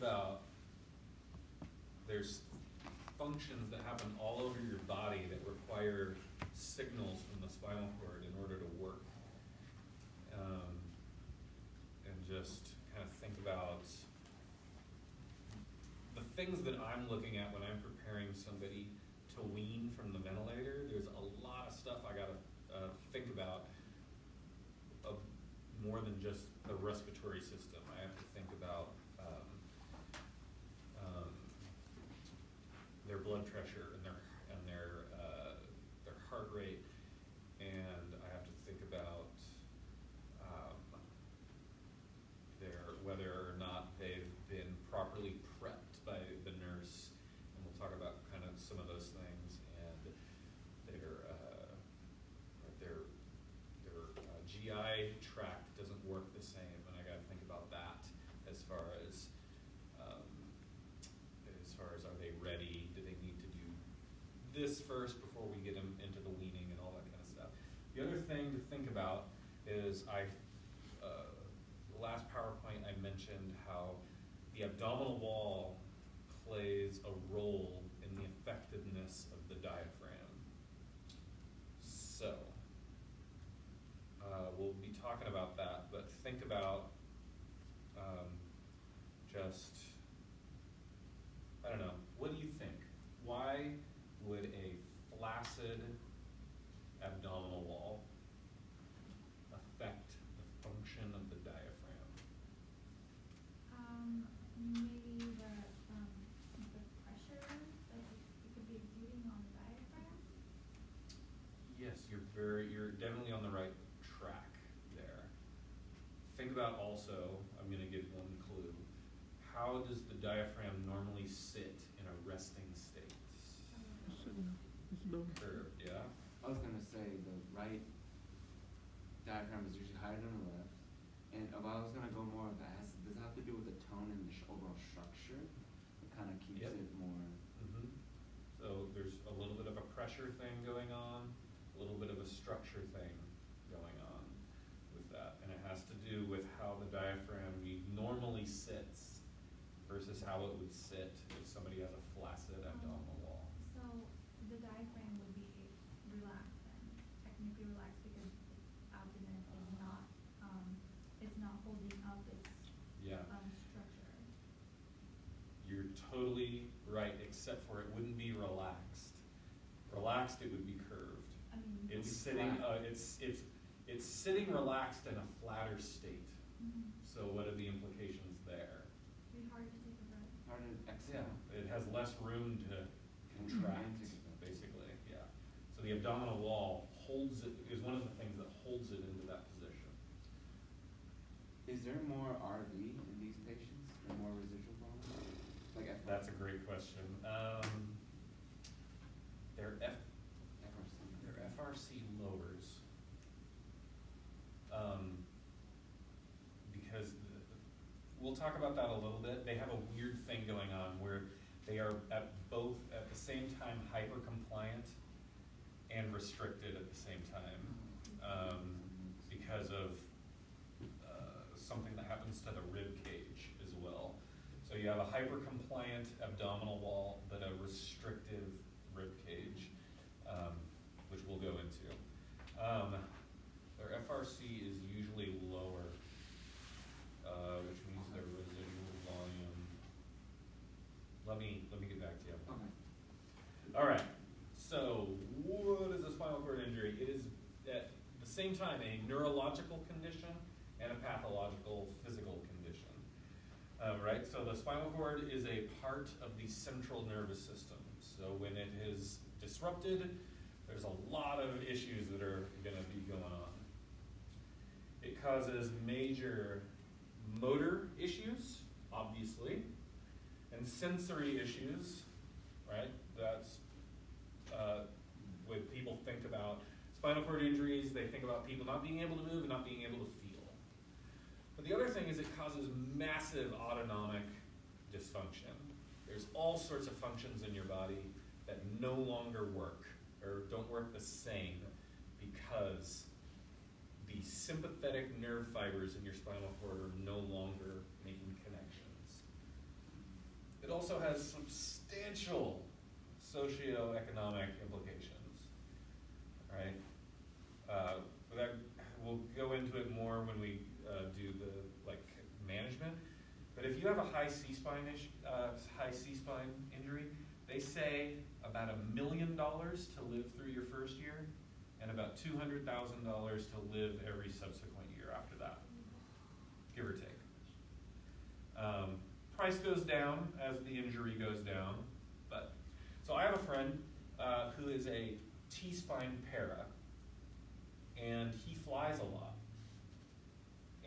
about there's functions that happen all over your body that require signals from the spinal cord in order to work. And just kind of think about the things that I'm looking at when I'm preparing somebody to wean from the ventilator. There's a lot of stuff I gotta think about of more than just the respiratory system. I have to think about their blood pressure and their heart rate, and I have to think about whether or not they've been properly prepped by the nurse, and we'll talk about kind of some of those things, and their GI tract doesn't work the same, and I got to think about that as far as are they ready? Do they need to do this first before we get them into the weaning and all that kind of stuff? The other thing to think about is the last PowerPoint I mentioned how the abdominal wall plays a role in the effectiveness of the diaphragm. So we'll be talking about that, but think about I don't know, what do you think? Why would a flaccid abdominal wall affect the function of the diaphragm? Maybe the pressure that it could be exuding on the diaphragm? Yes, you're definitely on the right track there. Think about also, I'm going to give one clue. How does the diaphragm normally sit in a resting state? Curved, yeah? I was going to say the right diaphragm is usually higher than the left. And I was going to go more of that. Does it have to do with the tone and the overall structure? It kind of keeps Yep. it more... Mm-hmm. So there's a little bit of a pressure thing going on, a little bit of a structure thing going on with that. And it has to do with how the diaphragm normally sits versus how it would sit if somebody has a flaccid abdominal wall. So the diaphragm would be relaxed and technically relaxed because the abdomen is not holding up its Yeah, structure. you're totally right, except for it wouldn't be relaxed. Relaxed, it would be curved. I mean, It's be sitting. flat. It's sitting relaxed in a flatter state. mhm. So what are the implications there? It'd be hard to take a breath. Hard to exhale. It has less room to contract, basically. Yeah. So the abdominal wall holds it. Is one of the things that holds it into that position. Is there more RV in these patients? Or more residual volume? Like FRC? That's a great question. Their FRC lowers. Because we'll talk about that a little bit. They have a weird thing going on where they are at the same time hyper compliant and restricted at the same time because of something that happens to the rib cage as well. So you have a hyper compliant abdominal wall but a restrictive rib cage, which we'll go into. Their FRC is usually lower, which means their residual volume. Let me get back to you. Okay. All right. So what is a spinal cord injury? It is at the same time a neurological condition and a pathological physical condition. Right. So the spinal cord is a part of the central nervous system. So when it is disrupted, there's a lot of issues that are going to be going on. It causes major motor issues, obviously, and sensory issues, right? That's when people think about spinal cord injuries, they think about people not being able to move and not being able to feel. But the other thing is it causes massive autonomic dysfunction. There's all sorts of functions in your body that no longer work or don't work the same because the sympathetic nerve fibers in your spinal cord are no longer making connections. also has substantial socioeconomic implications, right? That, we'll go into it more when we do the management. But if you have a high C-spine injury, they say about $1 million to live through your first year, and about $200,000 to live every subsequent year after that, give or take. Price goes down as the injury goes down, but so I have a friend who is a T-spine para, and he flies a lot,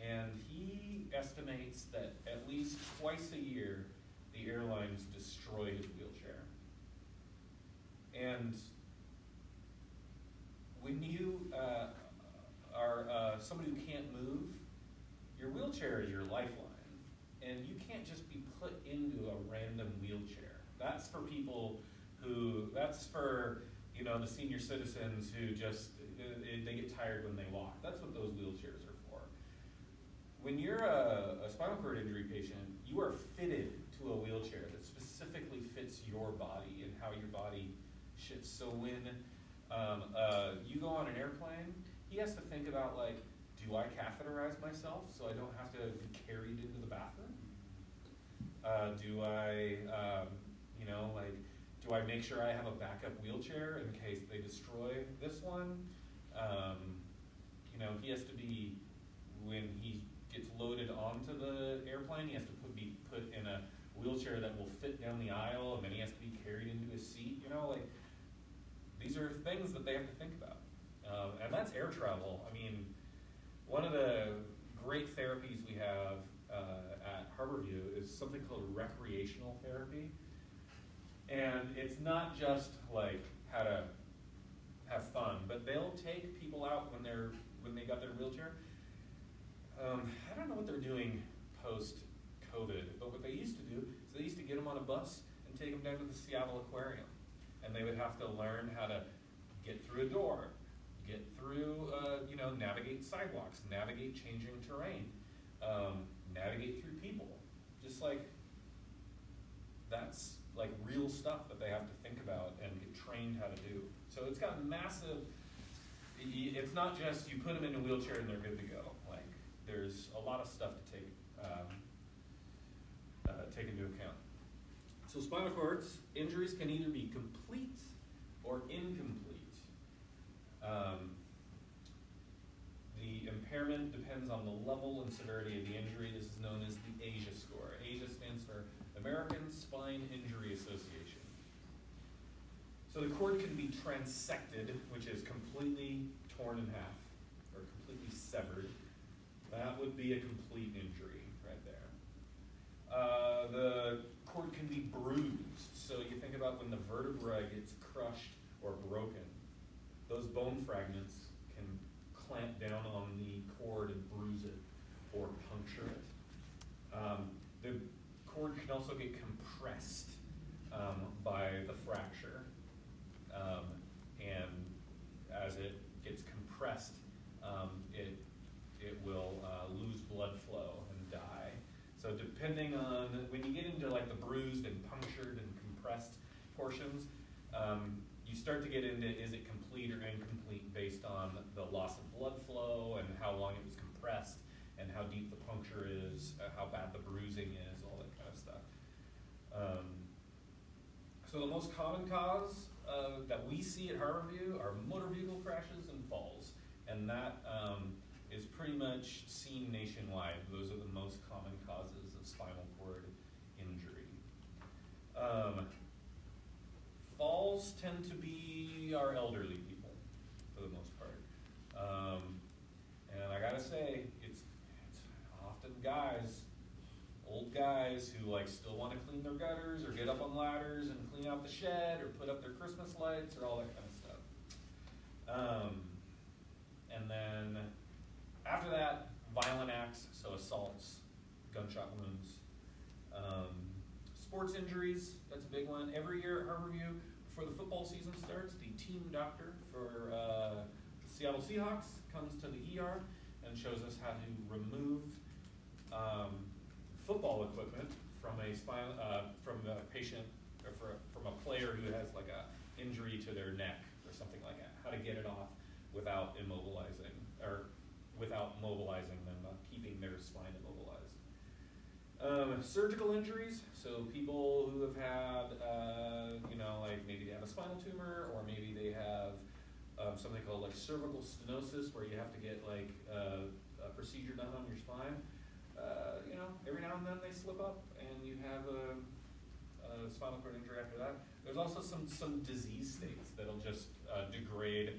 and he estimates that at least twice a year the airlines destroy his wheelchair. And when you are somebody who can't move, your wheelchair is your lifeline. And you can't just be put into a random wheelchair. That's for people that's for, the senior citizens who just, they get tired when they walk. That's what those wheelchairs are for. When you're a spinal cord injury patient, you are fitted to a wheelchair that specifically fits your body and how your body shifts. So when you go on an airplane, he has to think about do I catheterize myself so I don't have to be carried into the bathroom? Do I, do I make sure I have a backup wheelchair in case they destroy this one? He has to be, when he gets loaded onto the airplane, he has to be put in a wheelchair that will fit down the aisle, and then he has to be carried into his seat. These are things that they have to think about. And that's air travel. I mean, one of the great therapies we have at Harborview is something called recreational therapy. And it's not just how to have fun, but they'll take people out when they got their wheelchair. I don't know what they're doing post-COVID, but what they used to do is they used to get them on a bus and take them down to the Seattle Aquarium. And they would have to learn how to get through a door, get through, navigate sidewalks, navigate changing terrain, navigate through people. Just that's real stuff that they have to think about and get trained how to do. So it's got massive, it's not just you put them in a wheelchair and they're good to go. There's a lot of stuff to take into account. So spinal cords injuries can either be complete or incomplete. The impairment depends on the level and severity of the injury. This is known as the ASIA score. ASIA stands for American Spine Injury Association. So the cord can be transected, which is completely torn in half or completely severed. That would be a complete injury right there. The cord can be bruised. So you think about when the vertebra gets crushed or broken, those bone fragments can clamp down on the cord and bruise it or puncture it. The cord can also get compressed by the fracture. And as it gets compressed, it will lose blood flow and die. So depending on, when you get into the bruised and punctured and compressed portions, you start to get into, is it complete or incomplete based on the loss of blood flow and how long it was compressed and how deep the puncture is, how bad the bruising is, all that kind of stuff. So the most common cause that we see at Harborview are motor vehicle crashes and falls. And that is pretty much seen nationwide. Those are the most common causes of spinal cord injury. Falls tend to be our elderly people, for the most part. And I gotta say, it's often guys, old guys who still want to clean their gutters or get up on ladders and clean out the shed or put up their Christmas lights or all that kind of stuff. And then after that, violent acts, so assaults, gunshot wounds. Sports injuries, that's a big one. Every year at Harborview, before the football season starts, the team doctor for the Seattle Seahawks comes to the ER and shows us how to remove football equipment from from a patient or from a player who has like a injury to their neck or something like that. How to get it off without immobilizing or without mobilizing them, keeping their spine immobilized. Surgical injuries, so people who have had, like maybe they have a spinal tumor, or maybe they have something called like cervical stenosis, where you have to get like a procedure done on your spine. Every now and then they slip up, and you have a spinal cord injury after that. There's also some disease states that'll just degrade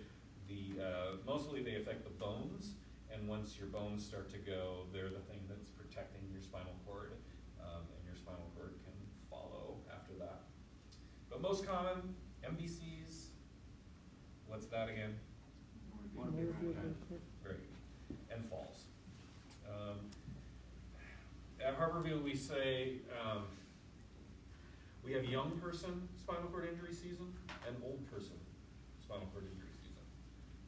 mostly they affect the bones, and once your bones start to go, they're the thing that's protecting your spinal cord, and your spinal cord can follow after that. But most common, MVCs, what's that again? Motor vehicle crash. Great. And falls. At Harborview, we say we have young person spinal cord injury season and old person spinal cord injury season.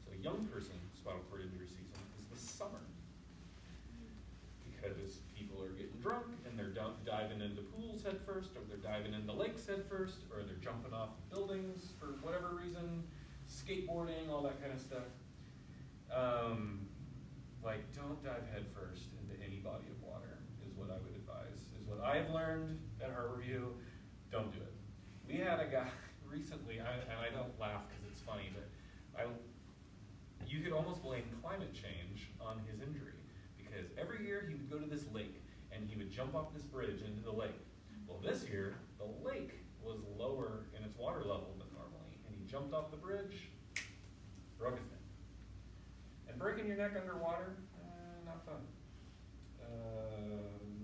So young person spinal cord injury season is the summer, because people are getting drunk and they're diving into pools head first, or they're diving into lakes head first, or they're jumping off buildings for whatever reason, skateboarding, all that kind of stuff. Don't dive head first into any body of water is what I would advise, is what I've learned at Harborview. Don't do it. We had a guy recently, and I don't laugh because it's funny, but you could almost blame climate change on his injury, because every year he would go to this lake and he would jump off this bridge into the lake. Well, this year, the lake was lower in its water level than normally, and he jumped off the bridge, broke his neck. And breaking your neck underwater, not fun.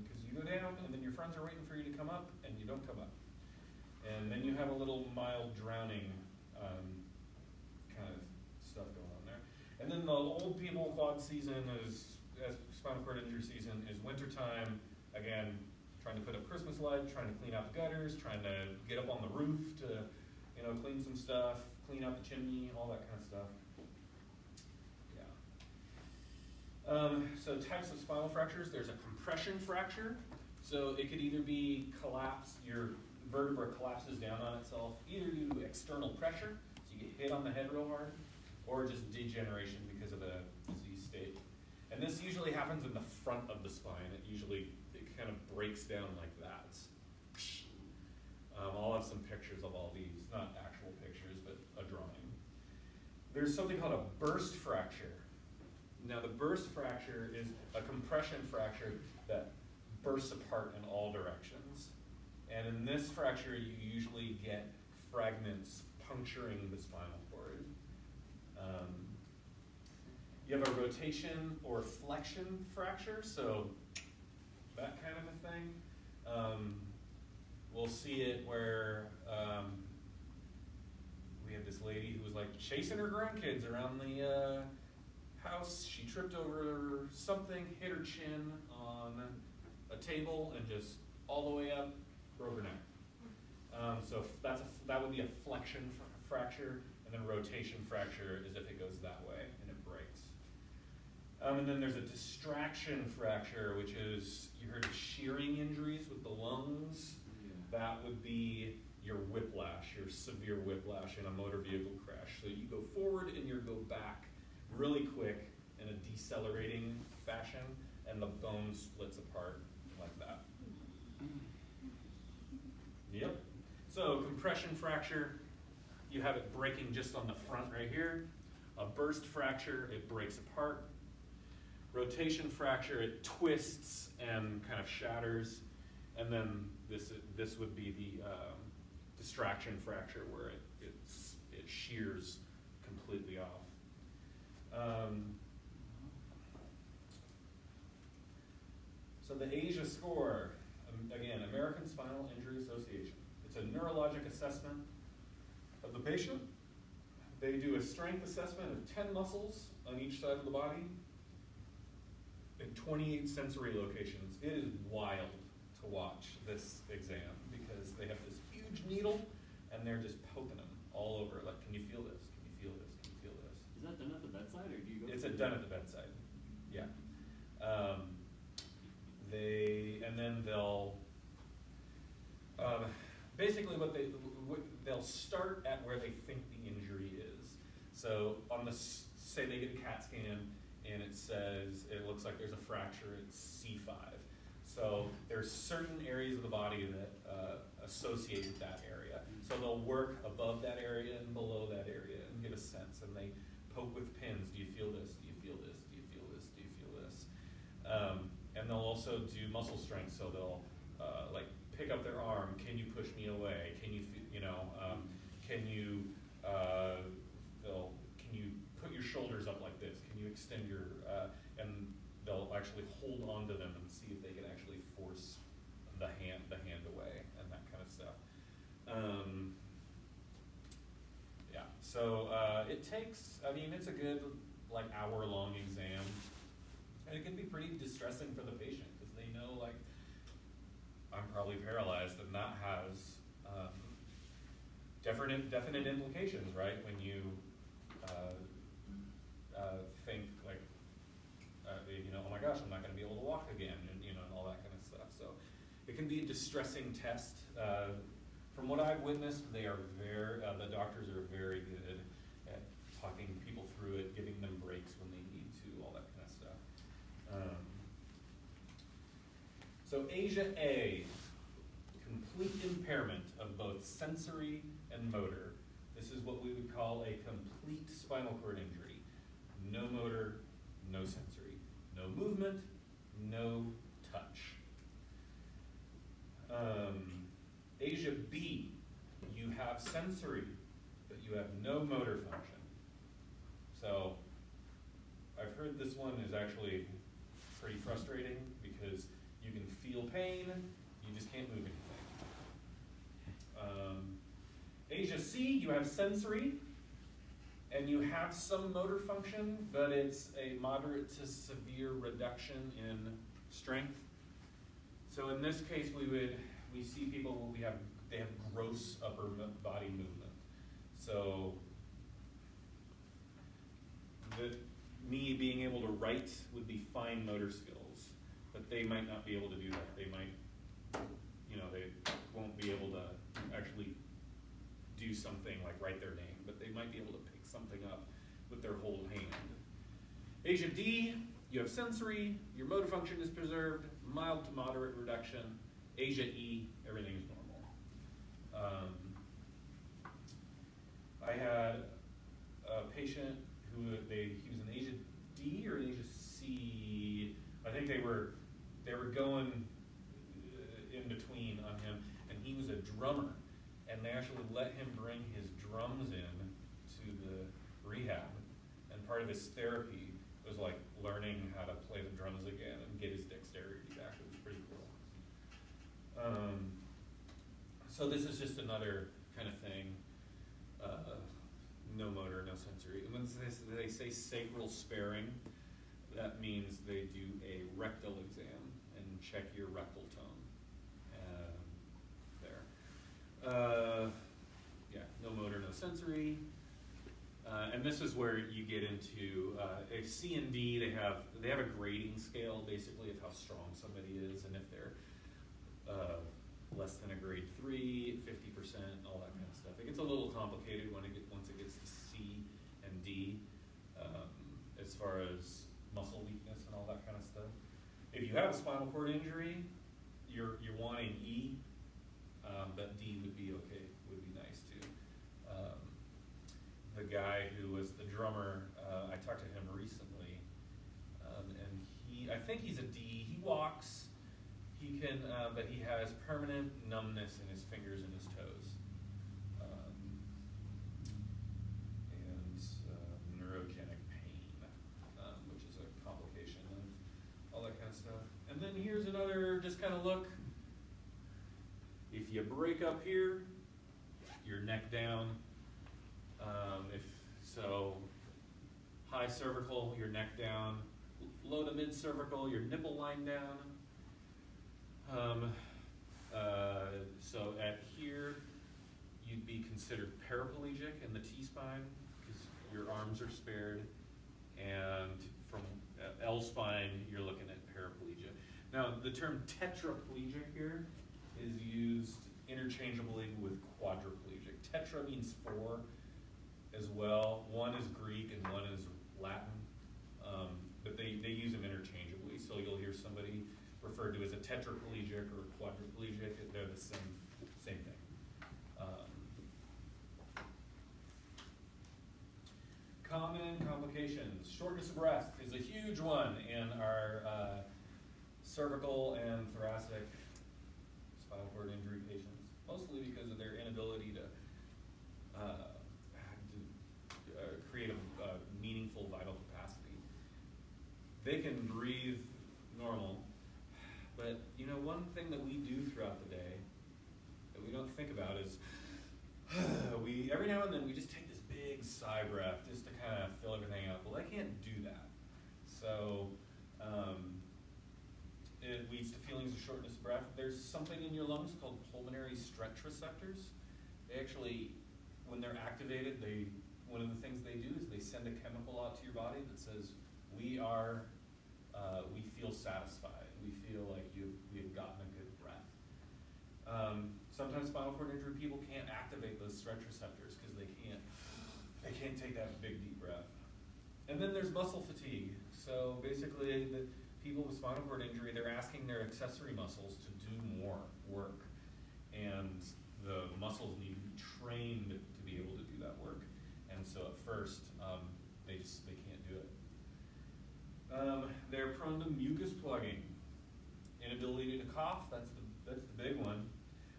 Because you go down, and then your friends are waiting for you to come up, and you don't come up. And then you have a little mild drowning kind of stuff going on there. And then the old people quad season is, as spinal cord injury season, is wintertime. Again, trying to put up Christmas lights, trying to clean out the gutters, trying to get up on the roof to, clean some stuff, clean out the chimney, all that kind of stuff. So types of spinal fractures, there's a compression fracture. So it could either be collapse, your vertebra collapses down on itself, either due to external pressure, so you get hit on the head real hard, or just degeneration because of a disease state. And this usually happens in the front of the spine. It kind of breaks down like that. I'll have some pictures of all these, not actual pictures, but a drawing. There's something called a burst fracture. Now the burst fracture is a compression fracture that bursts apart in all directions. And in this fracture, you usually get fragments puncturing the spinal cord. You have a rotation or flexion fracture, so that kind of a thing. We'll see it where we had this lady who was like chasing her grandkids around the house. She tripped over something, hit her chin on a table, and just all the way up, broke her neck. So that would be a flexion fracture, and then rotation fracture is if it goes that way and it breaks. And then there's a distraction fracture, which is, you heard of shearing injuries with the lungs. Yeah. That would be your whiplash, your severe whiplash in a motor vehicle crash. So you go forward and you go back really quick in a decelerating fashion, and the bone splits apart like that. Yep. So compression fracture, you have it breaking just on the front right here. A burst fracture, it breaks apart. Rotation fracture, it twists and kind of shatters. And then this would be the distraction fracture, where it shears completely off. So the ASIA score, again, American Spinal Injury Association. It's a neurologic assessment of the patient. They do a strength assessment of 10 muscles on each side of the body in 28 sensory locations. It is wild to watch this exam, because they have this huge needle and they're just poking them all over. Like, can you feel this? Can you feel this? Can you feel this? Is that done at the bedside, or do you go? It's done at the bedside. Yeah. And then they'll Basically, they'll start at where they think the injury is. So on the say they get a CAT scan and it says it looks like there's a fracture at C5. So there's certain areas of the body that associate with that area. So they'll work above that area and below that area and get a sense. And they poke with pins. Do you feel this? Do you feel this? Do you feel this? Do you feel this? And they'll also do muscle strength. So they'll like pick up their arm. Can you push me away? Can you can you can you put your shoulders up like this? Can you extend your and they'll actually hold on to them and see if they can actually force the hand away and that kind of stuff. Yeah, so it takes, I mean, it's a good like hour-long exam, and it can be pretty distressing for the patient because they know like I'm probably paralyzed, and that has definite implications, right? When you think like, oh my gosh, I'm not going to be able to walk again, and and all that kind of stuff. So it can be a distressing test. From what I've witnessed, they are the doctors are very good at talking people through it, giving them breaks when they need to, all that kind of stuff. So ASIA A, complete impairment of both sensory and motor. This is what we would call a complete spinal cord injury. No motor, no sensory. No movement, no touch. ASIA B, you have sensory, but you have no motor function. So I've heard this one is actually pretty frustrating because you can feel pain, you just can't move anything. ASIA C, you have sensory, and you have some motor function, but it's a moderate to severe reduction in strength. So in this case, we see people they have gross upper body movement. So me being able to write would be fine motor skills, but they might not be able to do that. They might, they won't be able to actually do something like write their name, but they might be able to pick something up with their whole hand. ASIA D, you have sensory, your motor function is preserved, mild to moderate reduction. ASIA E, everything is normal. I had a patient who he was an ASIA D or an ASIA C. I think they were going in between on him, and he was a drummer, and they actually let him bring his drums in to the rehab, and part of his therapy was like learning how to play the drums again and get his dexterity back. It was pretty cool. So this is just another kind of thing. No motor, no sensory. And when they say sacral sparing, that means they do a rectal exam and check your rectal tone. No motor, no sensory. And this is where you get into a C and D. They have a grading scale basically of how strong somebody is, and if they're less than a grade 3, 50%, all that kind of stuff. It gets a little complicated once it gets to C and D, as far as muscle weakness and all that kind of stuff. If you have a spinal cord injury, you're wanting E, but D would be okay, would be nice too. The guy who was the drummer, I talked to him recently, and I think he's a D. He walks. He can, but he has permanent numbness in his fingers and his toes, and neurogenic pain, which is a complication of all that kind of stuff. And then here's another just kind of look. If you break up here, your neck down. High cervical, your neck down. Low to mid cervical, your nipple line down. So at here, you'd be considered paraplegic in the T-spine because your arms are spared, and from L-spine, you're looking at paraplegia. Now, the term tetraplegic here is used tetra means four as well. One is Greek and one is Latin, but they use them interchangeably. So you'll hear somebody referred to as a tetraplegic or quadriplegic. They're the same thing. Common complications. Shortness of breath is a huge one in our cervical and thoracic spinal cord injury patients, mostly because of their inability to create a meaningful vital capacity. They can breathe normal, but one thing that we do throughout the day that we don't think about is we every now and then we just take this big sigh breath just to kind of fill everything up. Well, they can't do that. So it leads to feelings of shortness of breath. There's something in your lungs called pulmonary stretch receptors. They actually, when they're activated, one of the things they do is they send a chemical out to your body that says, we feel satisfied. We feel like we've gotten a good breath. Sometimes spinal cord injury people can't activate those stretch receptors because they can't take that big deep breath. And then there's muscle fatigue. So basically, the people with spinal cord injury, they're asking their accessory muscles to do more work, and the muscles need to be trained to be able to do that work. And so at first, they can't do it. They're prone to mucus plugging, inability to cough. That's the big one.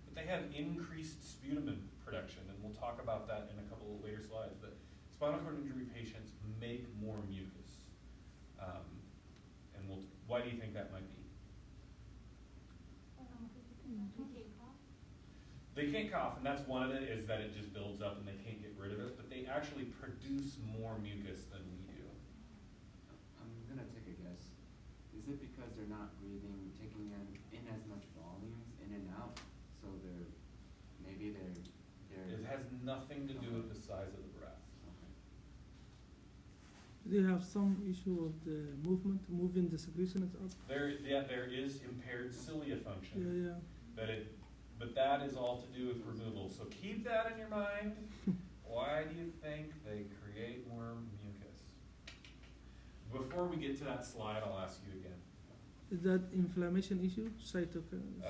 But they have increased sputum production, and we'll talk about that in a couple of later slides. But spinal cord injury patients make more mucus, and why do you think that might be? They can't cough, and that's one of it, is that it just builds up and they can't get rid of it, but they actually produce more mucus than we do. I'm gonna take a guess. Is it because they're not breathing, taking in as much volumes in and out, so maybe they're It has nothing to do with the size of the breath. Okay. They have some issue of the moving the secretions up. There is impaired cilia function. Yeah. But that is all to do with removal. So keep that in your mind. Why do you think they create more mucus? Before we get to that slide, I'll ask you again. Is that inflammation issue? Cytokines?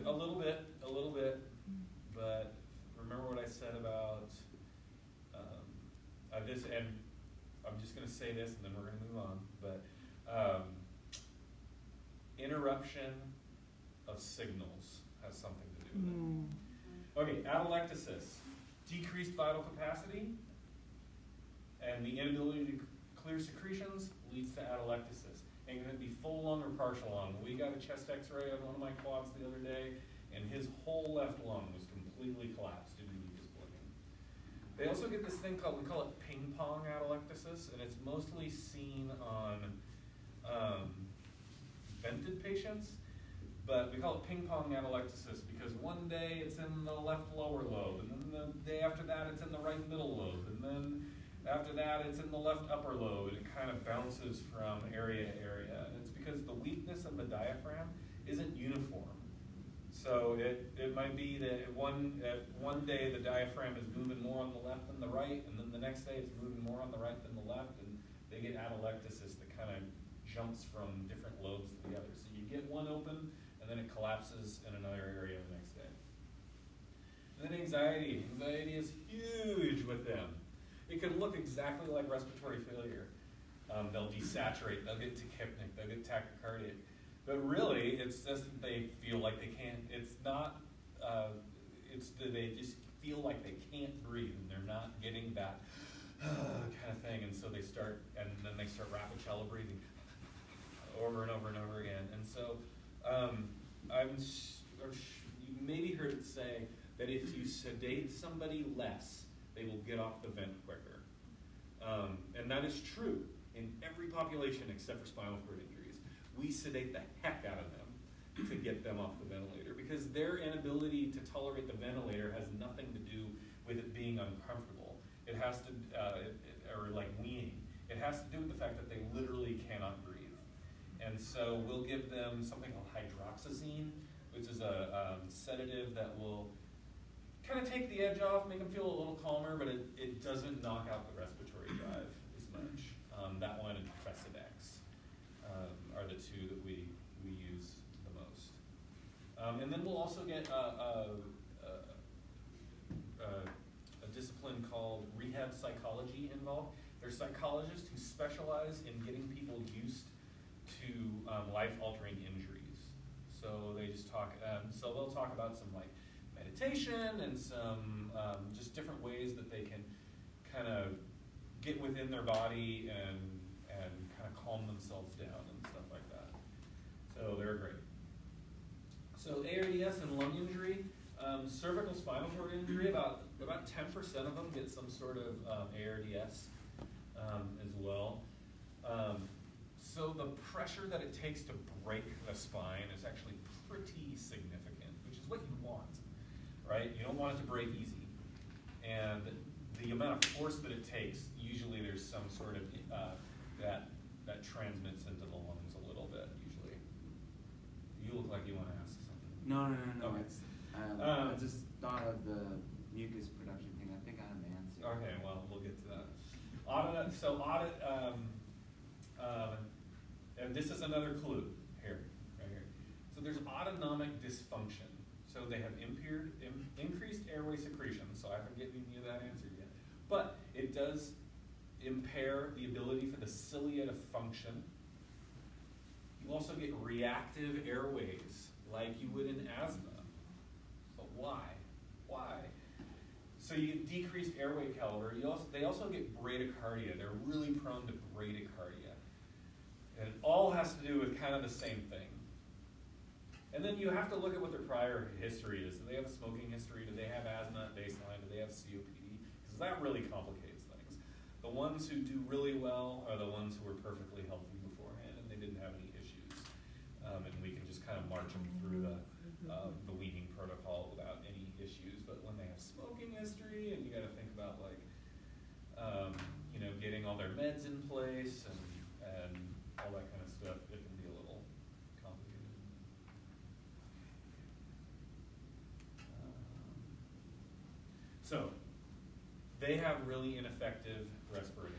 A little bit. But remember what I said about this, and I'm just going to say this, and then we're going to move on. But interruption of signals has something to do with it. Okay, atelectasis, decreased vital capacity, and the inability to clear secretions leads to atelectasis. And it can be full lung or partial lung. We got a chest X-ray on one of my quads the other day, and his whole left lung was completely collapsed due to mucus plugging. They also get this thing we call it ping pong atelectasis, and it's mostly seen on vented patients. But we call it ping pong atelectasis because one day it's in the left lower lobe, and then the day after that it's in the right middle lobe, and then after that it's in the left upper lobe, and it kind of bounces from area to area. And it's because the weakness of the diaphragm isn't uniform. So it might be that one day the diaphragm is moving more on the left than the right, and then the next day it's moving more on the right than the left, and they get atelectasis that kind of jumps from different lobes to the other. So you get one open, and then it collapses in another area the next day. And then anxiety. Anxiety is huge with them. It can look exactly like respiratory failure. They'll desaturate, they'll get tachypnic, they'll get tachycardic. But really, it's just that they feel like they can't, it's not, it's that they just feel like they can't breathe, and they're not getting that kind of thing. And so they start rapid shallow breathing over and over and over again. And so, you maybe heard it say that if you sedate somebody less, they will get off the vent quicker. And that is true in every population except for spinal cord injuries. We sedate the heck out of them to get them off the ventilator because their inability to tolerate the ventilator has nothing to do with it being uncomfortable. It has to, or like weaning. It has to do with the fact that they literally cannot breathe. And so we'll give them something called hydroxyzine, which is a sedative that will kind of take the edge off, make them feel a little calmer, but it doesn't knock out the respiratory drive as much. That one and Precedex are the two that we use the most. And then we'll also get a discipline called rehab psychology involved. There's psychologists who specialize in getting people used to life-altering injuries. So they just talk. So they'll talk about some like meditation and some just different ways that they can kind of get within their body and kind of calm themselves down and stuff like that. So they're great. So ARDS and lung injury, cervical spinal cord injury, about 10% of them get some sort of ARDS as well. So the pressure that it takes to break the spine is actually pretty significant, which is what you want, right? You don't want it to break easy. And the amount of force that it takes, usually there's some sort of, that transmits into the lungs a little bit, usually. You look like you want to ask something. No. Okay. It's, I just thought of the mucus production thing. I think I have the answer. Okay, well, we'll get to that. And this is another clue here, right here. So there's autonomic dysfunction. So they have increased airway secretion, so I haven't given you that answer yet. But it does impair the ability for the cilia to function. You also get reactive airways, like you would in asthma. But why? Why? So you get decreased airway caliber. They also get bradycardia. They're really prone to bradycardia. And it all has to do with kind of the same thing. And then you have to look at what their prior history is. Do they have a smoking history? Do they have asthma at baseline? Do they have COPD? Because that really complicates things. The ones who do really well are the ones who were perfectly healthy beforehand and they didn't have any issues. And we can just kind of march them through the weaning protocol without any issues. But when they have smoking history and you got to think about like, getting all their meds in place and all that kind of stuff, it can be a little complicated. So they have really ineffective respiration.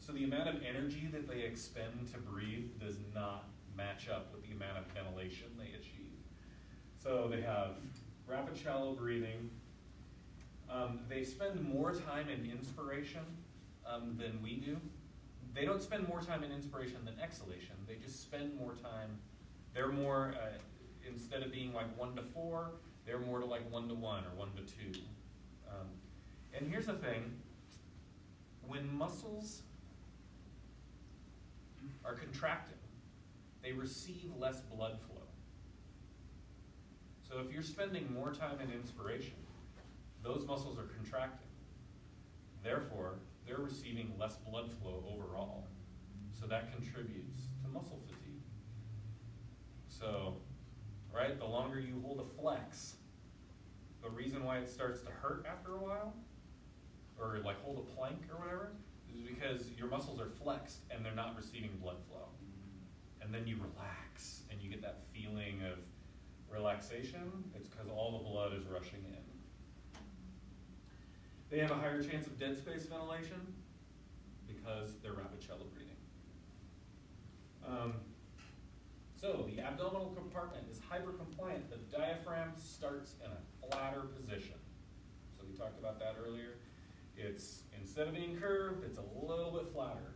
So the amount of energy that they expend to breathe does not match up with the amount of ventilation they achieve. So they have rapid shallow breathing. They spend more time in inspiration than we do. They don't spend more time in inspiration than exhalation. They just spend more time. They're more, instead of being like 1 to 4, they're more to like 1 to 1 or 1 to 2. And here's the thing. When muscles are contracting, they receive less blood flow. So if you're spending more time in inspiration, those muscles are contracting. Therefore, they're receiving less blood flow overall. So that contributes to muscle fatigue. So, right, the longer you hold a flex, the reason why it starts to hurt after a while, or like hold a plank or whatever, is because your muscles are flexed and they're not receiving blood flow. And then you relax and you get that feeling of relaxation. It's because all the blood is rushing in. They have a higher chance of dead space ventilation because they're rapid shallow breathing. So the abdominal compartment is hypercompliant. The diaphragm starts in a flatter position. So we talked about that earlier. It's, instead of being curved, it's a little bit flatter.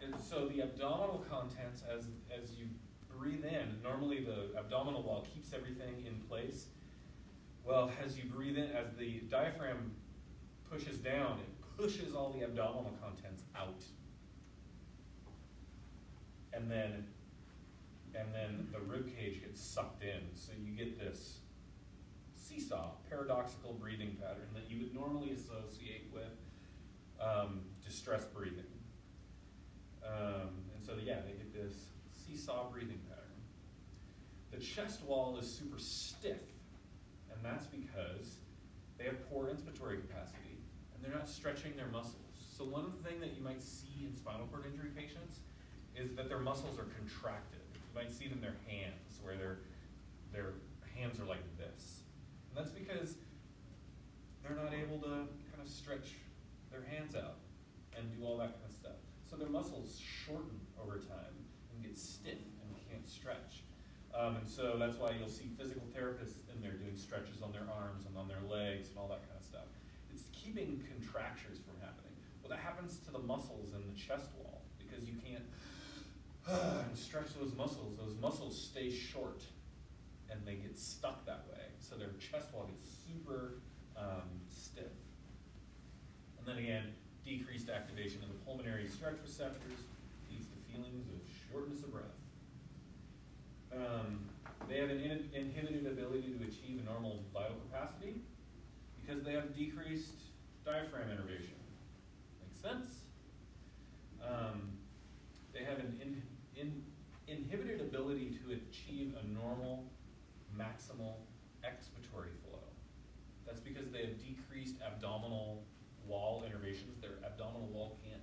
And so the abdominal contents, as you breathe in, normally the abdominal wall keeps everything in place. Well, as you breathe in, as the diaphragm pushes down, it pushes all the abdominal contents out. And then the rib cage gets sucked in. So you get this seesaw, paradoxical breathing pattern that you would normally associate with distress breathing. And so, yeah, they get this seesaw breathing pattern. The chest wall is super stiff, and that's because they have poor inspiratory capacity, and they're not stretching their muscles. So one thing that you might see in spinal cord injury patients is that their muscles are contracted. You might see it in their hands, where their hands are like this. And that's because they're not able to kind of stretch their hands out and do all that kind of stuff. So their muscles shorten over time and get stiff and can't stretch. And so that's why you'll see physical therapists in there doing stretches on their arms and on their legs and all that kind of stuff. It's keeping contractures from happening. Well, that happens to the muscles in the chest wall because you can't stretch those muscles. Those muscles stay short and they get stuck that way. So their chest wall gets super stiff. And then again, decreased activation of the pulmonary stretch receptors leads to feelings of shortness of breath. They have an inhibited ability to achieve a normal vital capacity because they have decreased diaphragm innervation. Makes sense? They have an inhibited ability to achieve a normal maximal expiratory flow. That's because they have decreased abdominal wall innervations. Their abdominal wall can't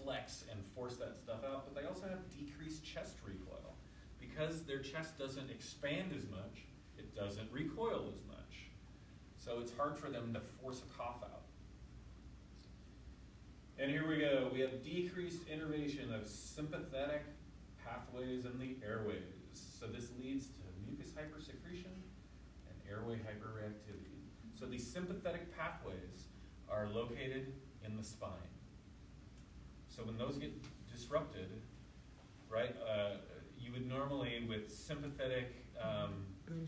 flex and force that stuff out, but they also have decreased chest recoil. Because their chest doesn't expand as much, it doesn't recoil as much. So it's hard for them to force a cough out. And here we go. We have decreased innervation of sympathetic pathways in the airways. So this leads to mucus hypersecretion and airway hyperreactivity. So these sympathetic pathways are located in the spine. So when those get disrupted, right, you would normally, with sympathetic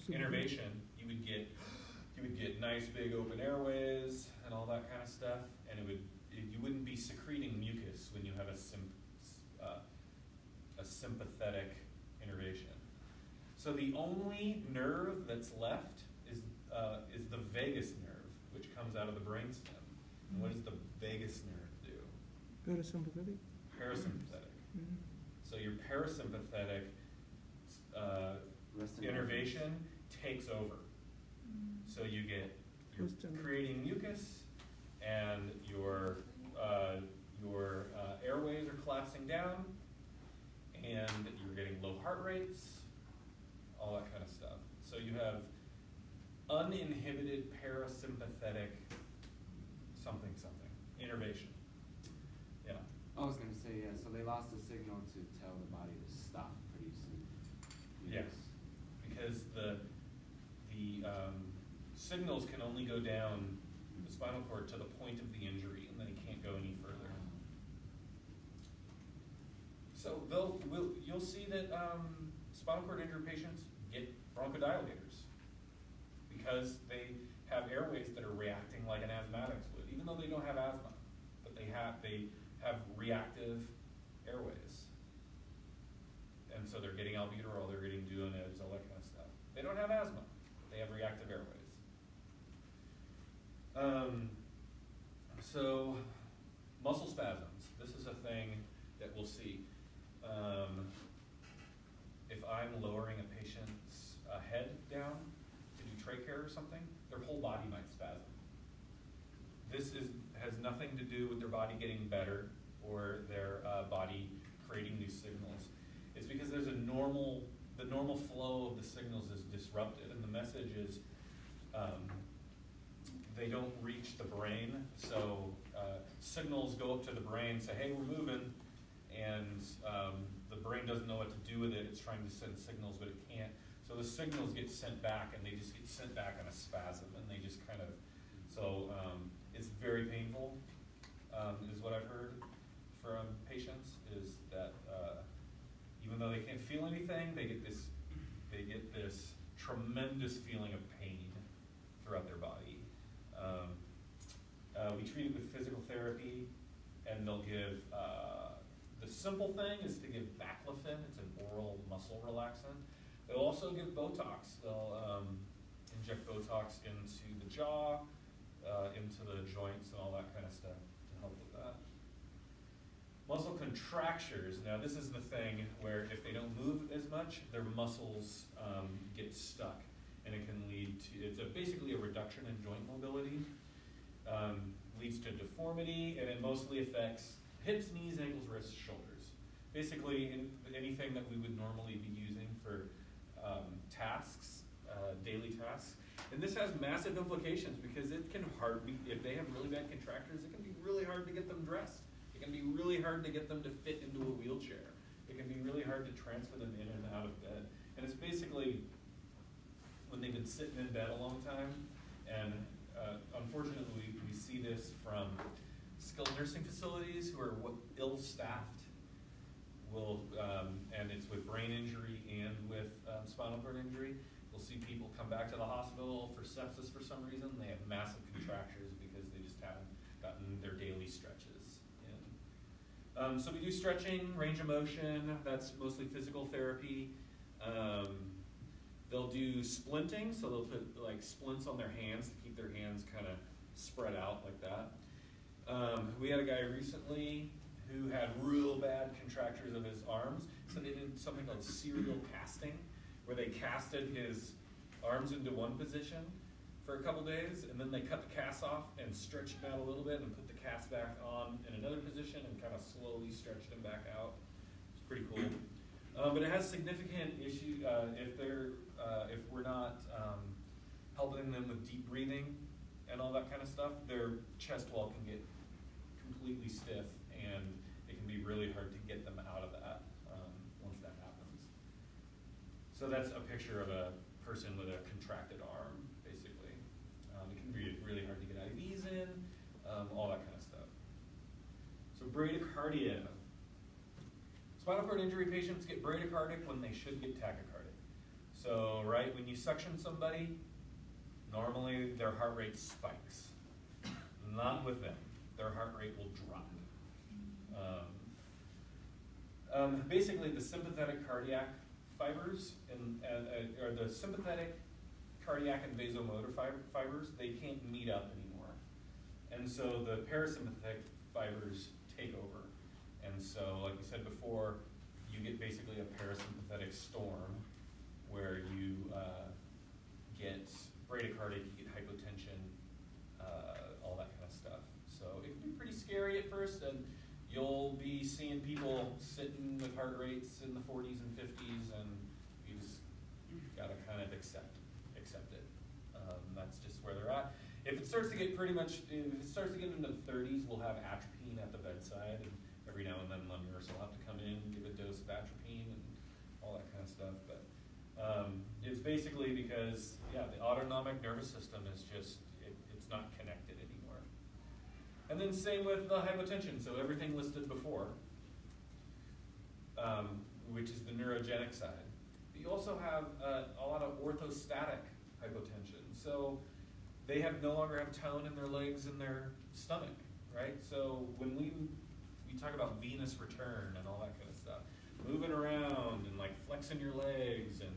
innervation, you would get nice big open airways and all that kind of stuff, and you wouldn't be secreting mucus when you have a sympathetic innervation. So the only nerve that's left is the vagus nerve, which comes out of the brainstem. And what does the vagus nerve do? Parasympathetic. Parasympathetic. Mhm. So your parasympathetic innervation takes over. So you're creating mucus, and your airways are collapsing down, and you're getting low heart rates, all that kind of stuff. So you have uninhibited parasympathetic something innervation. Yeah. I was gonna say, yeah, so they lost the signal to tell the body to stop producing. Yes, because the signals can only go down the spinal cord to the point of the injury, and then it can't go any further. So you'll see that spinal cord injury patients get bronchodilators because they have airways that are reacting like an asthmatic's would, even though they don't have asthma, but they have reactive airways. And so they're getting albuterol, they're getting Duoneds, all that kind of stuff. They don't have asthma, they have reactive airways. So muscle spasms, this is a thing that we'll see. If I'm lowering a patient's head down to do trachea or something, their whole body might spasm. This has nothing to do with their body getting better or their body creating new signals. It's because there's the normal flow of the signals is disrupted, and the message is they don't reach the brain. So signals go up to the brain, say, hey, we're moving, and the brain doesn't know what to do with it. It's trying to send signals, but it can't. So the signals get sent back, and they just get sent back in a spasm, and they just kind of, it's very painful, is what I've heard from patients, is that even though they can't feel anything, they get this tremendous feeling of pain throughout their body. We treat it with physical therapy, and they'll give, the simple thing is to give baclofen. It's an oral muscle relaxant. They'll also give Botox. They'll inject Botox into the jaw, into the joints and all that kind of stuff to help with that. Muscle contractures. Now this is the thing where if they don't move as much, their muscles get stuck, and it can lead to, it's basically a reduction in joint mobility, leads to deformity, and it mostly affects hips, knees, ankles, wrists, shoulders. Basically anything that we would normally be using for tasks And this has massive implications because it can if they have really bad contractures, it can be really hard to get them dressed. It can be really hard to get them to fit into a wheelchair. It can be really hard to transfer them in and out of bed. And it's basically when they've been sitting in bed a long time. And unfortunately, we see this from skilled nursing facilities who are ill-staffed. And it's with brain injury and with spinal cord injury. We'll see people come back to the hospital for sepsis for some reason. They have massive contractures because they just haven't gotten their daily stretches in. So we do stretching, range of motion. That's mostly physical therapy. They'll do splinting, so they'll put like splints on their hands to keep their hands kind of spread out like that. We had a guy recently who had real bad contractures of his arms, so they did something called serial casting, where they casted his arms into one position for a couple days, and then they cut the cast off and stretched him out a little bit and put the cast back on in another position and kind of slowly stretched him back out. It's pretty cool. But it has significant issue if we're not helping them with deep breathing and all that kind of stuff. Their chest wall can get completely stiff, and it can be really hard to get them out of that once that happens. So that's a picture of a person with a contracted arm, basically. It can be really hard to get IVs in, all that kind of stuff. So bradycardia. Spinal cord injury patients get bradycardic when they should get tachycardic. So, right, when you suction somebody, normally their heart rate spikes. Not with them. Their heart rate will drop. Basically, the sympathetic cardiac fibers or the sympathetic cardiac and vasomotor fibers, they can't meet up anymore. And so the parasympathetic fibers take over. And so, like I said before, you get basically a parasympathetic storm where you get bradycardia, you get hypotension, all that kind of stuff. So it can be pretty scary at first, and you'll be seeing people sitting with heart rates in the 40s and 50s, and you just gotta kind of accept it. That's just where they're at. If it starts to get into the 30s, we'll have atropine at the bedside, and every now and then the nurse will have to come in and give a dose of atropine and all that kind of stuff. But it's basically because, the autonomic nervous system is just, it's not connected anymore. And then same with the hypotension, so everything listed before, which is the neurogenic side. But you also have a lot of orthostatic hypotension. So they no longer have tone in their legs and their stomach, right? So when we talk about venous return and all that kind of stuff, moving around and like flexing your legs and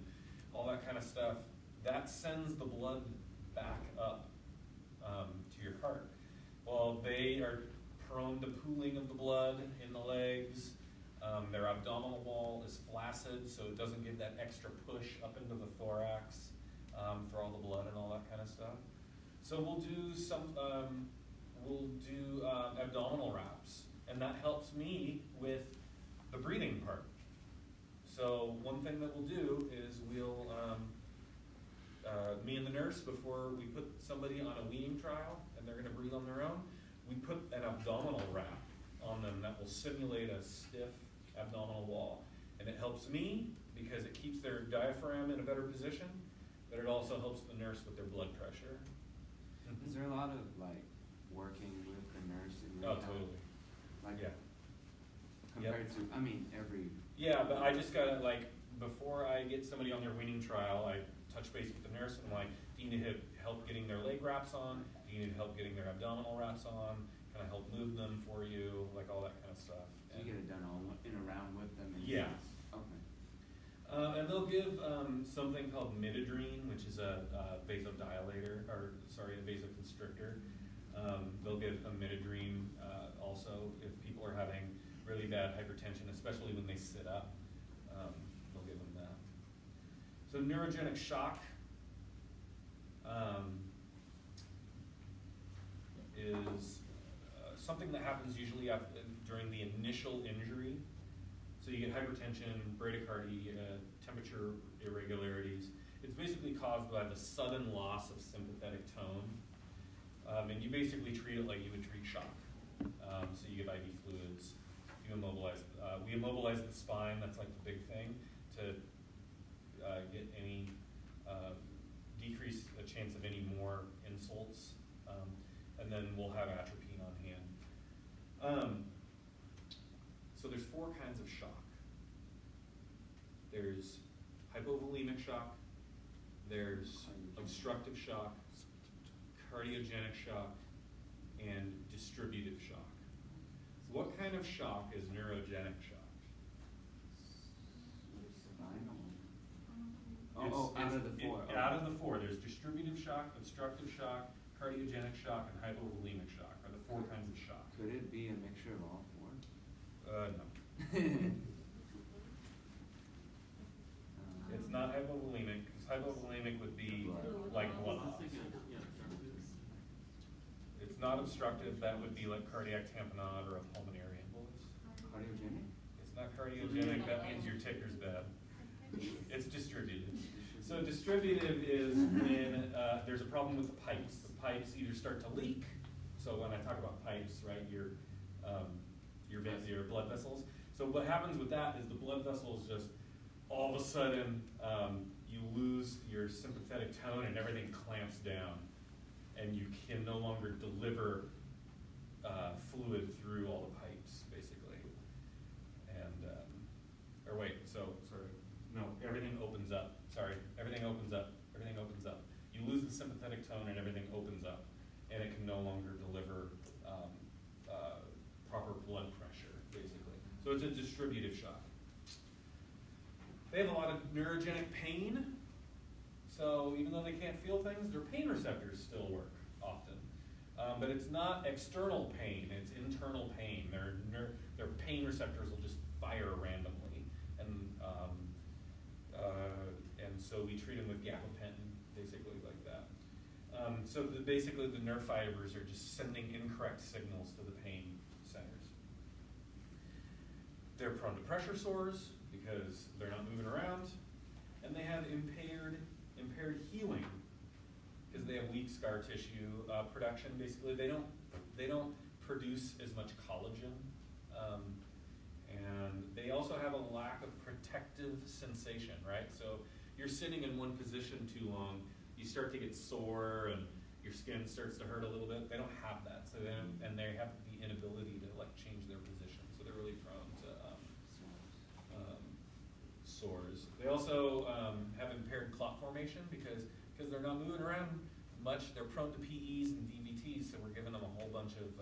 all that kind of stuff, that sends the blood back up to your heart. Well, they are prone to pooling of the blood in the legs. Their abdominal wall is flaccid, so it doesn't give that extra push up into the thorax for all the blood and all that kind of stuff. So we'll do abdominal wraps, and that helps me with the breathing part. So one thing that we'll do is me and the nurse, before we put somebody on a weaning trial and they're going to breathe on their own, we put an abdominal wrap on them that will simulate a stiff abdominal wall. And it helps me because it keeps their diaphragm in a better position, but it also helps the nurse with their blood pressure. Is there a lot of like working with the nurse in rehab? Oh, totally. Like, Yeah. compared to, I mean, every. Yeah, but I just gotta, like, before I get somebody on their weaning trial, I touch base with the nurse and I'm like, do you need help getting their leg wraps on? Do you need help getting their abdominal wraps on? Can I help move them for you? Like all that kind of stuff. So you get it done all in a round with them? And Yeah. Okay. And they'll give something called midodrine, which is a vasodilator, a vasoconstrictor. They'll give a midodrine also if people are having really bad hypertension, especially when they sit up. They'll give them that. So neurogenic shock is something that happens usually during the initial injury. So you get hypertension, bradycardia, temperature irregularities. It's basically caused caused by the sudden loss of sympathetic tone. And you basically treat it like you would treat shock. So you give IV fluids, you immobilize, we immobilize the spine, that's like the big thing, to get any, decrease a chance of any more insults. And then we'll have atropine on hand. So there's 4 kinds of shock. There's hypovolemic shock, there's obstructive shock, cardiogenic shock, and distributive shock. So what kind of shock is neurogenic shock? Spinal. It's- Out of it's- the 4. Out of the 4, there's distributive shock, obstructive shock, cardiogenic shock, and hypovolemic shock are the 4 kinds of shock. Could it be a mixture of all 4? No. It's not hypovolemic, because hypovolemic would be like blood loss. It's not obstructive, that would be like cardiac tamponade or a pulmonary embolus. Cardiogenic? It's not cardiogenic, that means your ticker's bad. It's distributed. So distributive is when there's a problem with the pipes. The pipes either start to leak. So when I talk about pipes, right, your blood vessels. So what happens with that is the blood vessels just all of a sudden you lose your sympathetic tone and everything clamps down, and you can no longer deliver fluid through all the pipes, basically. And or wait, everything opens up. Sorry, everything opens up. Everything opens up. You lose the sympathetic tone and everything opens up, and it can no longer deliver proper blood pressure, basically. So it's a distributive shock. They have a lot of neurogenic pain, so even though they can't feel things, their pain receptors still work often. But it's not external pain, it's internal pain. Their pain receptors will just fire randomly. And so we treat them with gabapentin, basically like that. So basically the nerve fibers are just sending incorrect signals to the pain centers. They're prone to pressure sores because they're not moving around, and they have impaired healing because they have weak scar tissue production. Basically, they don't produce as much collagen, and they also have a lack of protective sensation. Right, so you're sitting in one position too long, you start to get sore, and your skin starts to hurt a little bit. They don't have that, so and they have the inability to like change their position, so they're really prone to sores. They also have impaired clot formation because they're not moving around much. They're prone to PEs and DVTs, so we're giving them a whole bunch of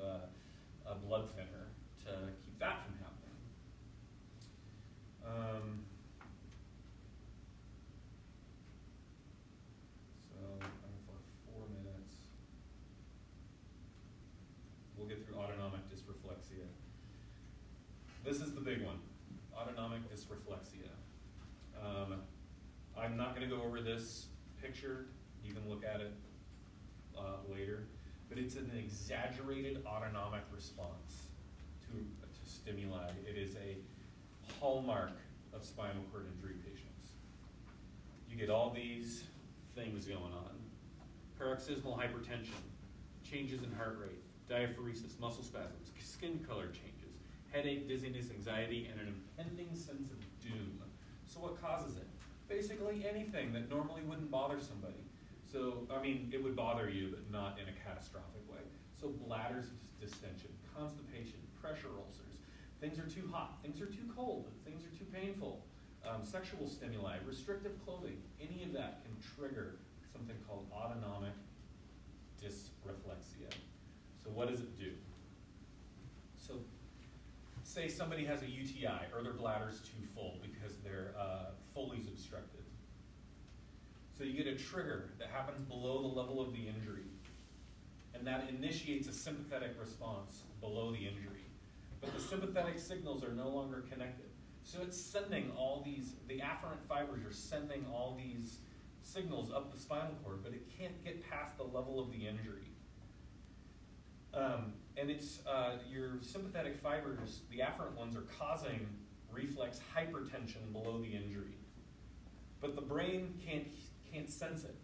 a blood thinner to keep that from happening. So I'm for 4 minutes. We'll get through autonomic dysreflexia. This is the big one, autonomic dysreflexia. I'm not going to go over this picture. You can look at it later. But it's an exaggerated autonomic response to stimuli. It is a hallmark of spinal cord injury patients. You get all these things going on. Paroxysmal hypertension, changes in heart rate, diaphoresis, muscle spasms, skin color changes, headache, dizziness, anxiety, and an impending sense of doom. So what causes it? Basically anything that normally wouldn't bother somebody. So, I mean, it would bother you, but not in a catastrophic way. So bladder distension, constipation, pressure ulcers, things are too hot, things are too cold, things are too painful, sexual stimuli, restrictive clothing, any of that can trigger something called autonomic dysreflexia. So what does it do? So say somebody has a UTI or their bladder's too full because their Foley's obstructed. So you get a trigger that happens below the level of the injury, and that initiates a sympathetic response below the injury. But the sympathetic signals are no longer connected. So it's sending all these, the afferent fibers are sending all these signals up the spinal cord, but it can't get past the level of the injury. And it's your sympathetic fibers, the afferent ones, are causing reflex hypertension below the injury. But the brain can't sense it.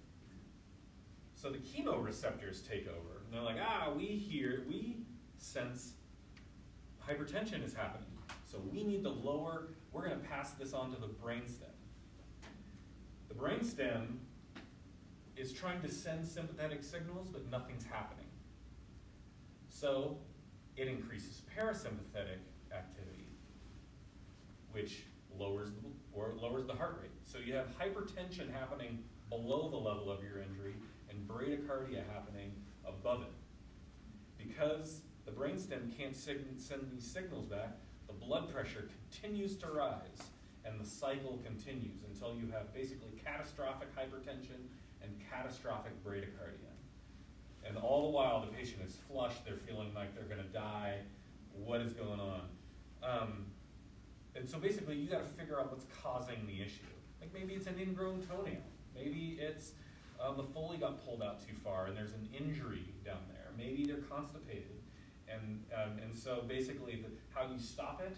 So the chemoreceptors take over, and they're like, we sense hypertension is happening. So we need to lower, we're gonna pass this on to the brainstem. The brainstem is trying to send sympathetic signals, but nothing's happening. So it increases parasympathetic activity, which lowers the heart rate. So you have hypertension happening below the level of your injury and bradycardia happening above it. Because the brainstem can't send these signals back, the blood pressure continues to rise, and the cycle continues until you have basically catastrophic hypertension and catastrophic bradycardia. And all the while, the patient is flushed, they're feeling like they're gonna die. What is going on? And so basically, you gotta figure out what's causing the issue. Like maybe it's an ingrown toenail. Maybe it's the Foley got pulled out too far and there's an injury down there. Maybe they're constipated. And so basically, how you stop it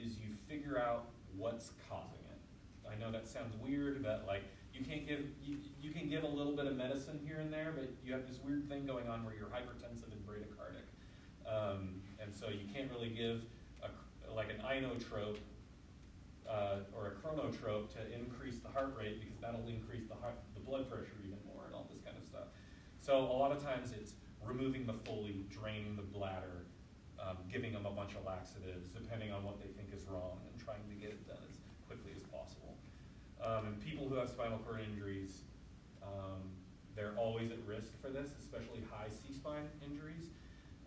is you figure out what's causing it. I know that sounds weird, but like you can give a little bit of medicine here and there, but you have this weird thing going on where you're hypertensive and bradycardic. And so you can't really give like an inotrope or a chronotrope to increase the heart rate, because that'll increase the blood pressure even more and all this kind of stuff. So a lot of times it's removing the Foley, draining the bladder, giving them a bunch of laxatives, depending on what they think is wrong, and trying to get it done as quickly as possible. And people who have spinal cord injuries, they're always at risk for this, especially high C-spine injuries.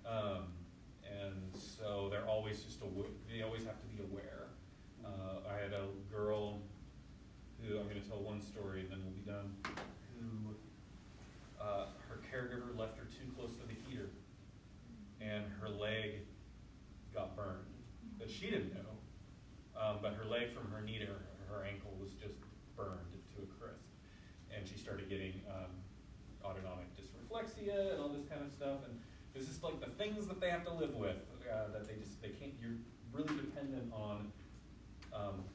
And so they're always they always have to be aware. I had a girl who, I'm going to tell one story and then we'll be done, who her caregiver left her too close to the heater and her leg got burned. But she didn't know, but her leg from her knee to her ankle was just burned to a crisp. And she started getting autonomic dysreflexia and all this kind of stuff. And this is like the things that they have to live with, that they can't, you're really dependent on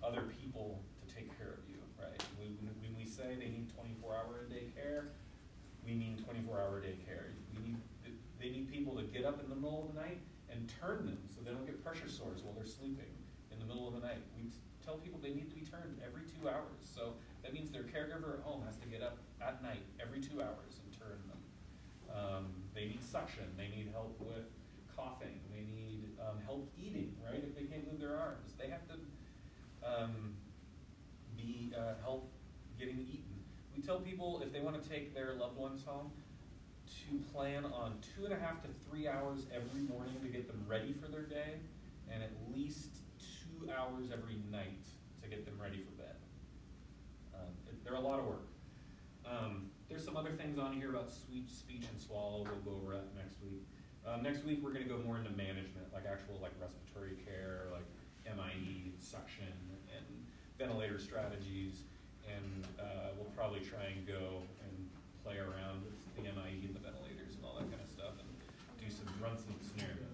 other people to take care of you, right? When we say they need 24-hour-a-day care, we mean 24-hour-a-day care. They need people to get up in the middle of the night and turn them so they don't get pressure sores while they're sleeping in the middle of the night. We tell people they need to be turned every 2 hours. So that means their caregiver at home has to get up at night every 2 hours and turn them. They need suction. They need help with coughing. They need help eating, right? If they can't move their arms, they have to be help getting eaten. We tell people if they want to take their loved ones home to plan on 2.5 to 3 hours every morning to get them ready for their day, and at least 2 hours every night to get them ready for bed. They're a lot of work. There's some other things on here about speech and swallow. We'll go over that next week. Next week we're going to go more into management, like actual respiratory care, like MIE, suction, and ventilator strategies. And we'll probably try and go and play around with the MIE and the ventilators and all that kind of stuff, and run some scenarios.